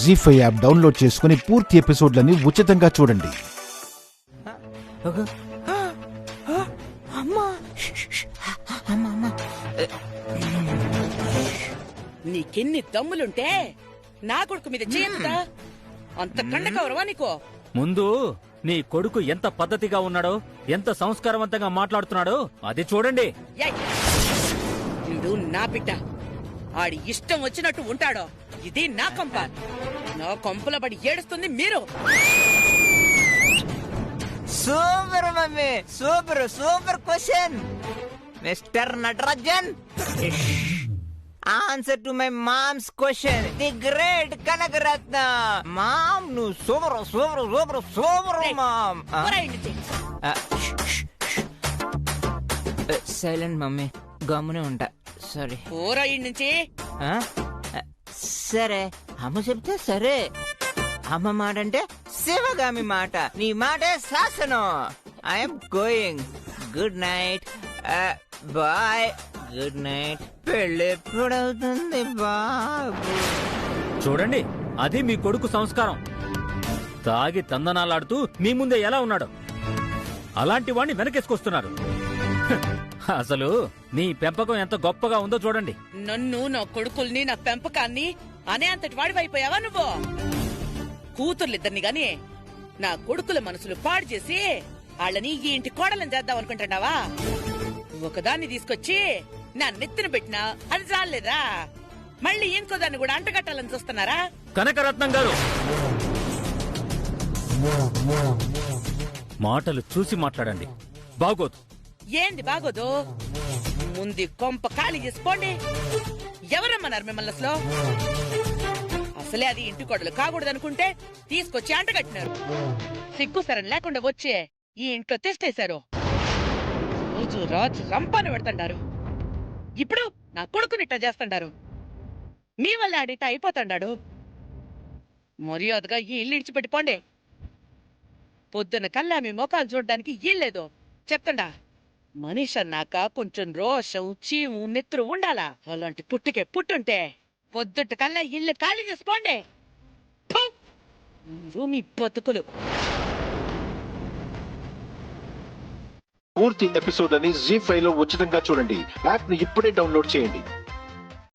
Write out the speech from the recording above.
జీ5 app download చేసుకుని పూర్తి ఎపిసోడ్లని ఉచితంగా చూడండి. నీకెన్ని దమ్ములుంటే నా కొడుకు మీద చేయదా? అంత కండ గౌరవా నీకో? ముందు నీ కొడుకు ఎంత పద్ధతిగా ఉన్నాడో, ఎంత సంస్కారవంతంగా మాట్లాడుతున్నాడో అది చూడండి. వీడు నా బిడ్డ, ఆడి ఇష్టం వచ్చినట్టు ఉంటాడో. ఇది నా కొంప. నా కొంపల పడి ఏడుస్తుంది మీరు. Super mummy, super super question mister Natarajan. Answer to my mom's question, the great Kanakaratna. Mom నువ్వు super super super super mom. Silent mummy, గమ్మునే ఉంటా. సారీ. పోరా ఇంటి నుంచి. సరే అమ్మ చెప్తే సరే. అమ్మ మాట అంటే శివగామి మాట, నీ మాటే శాసనం. I'm going. Good night. Bye. Good night. పెళ్ళెప్పుడవుతుంది బాబు? చూడండి, అది మీ కొడుకు సంస్కారం. తాగి తందనాలాడుతూ మీ ముందే ఎలా ఉన్నాడు, అలాంటి వాణ్ణి వెనకేసుకొస్తున్నారు. అసలు నీ పెంపకం ఎంత గొప్పగా ఉందో చూడండి. నన్ను, నా కొడుకుల్ని, నా పెంపకాన్ని అనే అంతటి వాడివైపోయావా నువ్వు? కూతుర్లిద్దరిని గాని నా కొడుకుల మనసులు పాడు చేసి వాళ్ళని ఈ ఇంటి కోడలను చేద్దాం అనుకుంటున్నావా? ఒకదాన్ని తీసుకొచ్చి నా నెత్తిన పెట్టినా అది చాలేదా? మళ్ళీ ఇంకో దాన్ని కూడా అంటగట్టాలని చూస్తున్నారా? కనకరత్నం గారు, మాటలు చూసి మాట్లాడండి. బాగోదు. ఏంది బాగోదు? ముందు కొంప ఖాళీ చేసుకోండి. ఎవరమ్మన్నారు మిమ్మల్ని అసలు? అసలే అది ఇంటి కొడలు కాకూడదనుకుంటే తీసుకొచ్చి అంటగట్టినారు. సిగ్గు సరం లేకుండా వచ్చే ఈ ఇంట్లో తెస్తేశారు. రోజు రాజు రంపాన పెడుతుండారు. ఇప్పుడు నా కొడుకునిట్ట చేస్తుండారు. మీ వల్ల ఆడిట అయిపోతాడాడు. మర్యాదగా ఈ ఇల్లు ఇడిచిపెట్టిపోండి. పొద్దున కల్లా మీ ముఖాలు చూడడానికి ఇల్లేదు చెప్తుండా. మనిషి అన్నాక కొంచెం రోషం, చీము, నెత్తురు ఉండాలా. అలాంటి పుట్టుకే పుట్టుంటే పొద్దుట కల్లా ఇల్లు ఖాళీ చేసుకోండి. మీ బతుకులు. పూర్తి ఎపిసోడ్ అని జీ5 లో ఉచితంగా చూడండి. యాప్ ని ఇప్పుడే డౌన్లోడ్ చేయండి.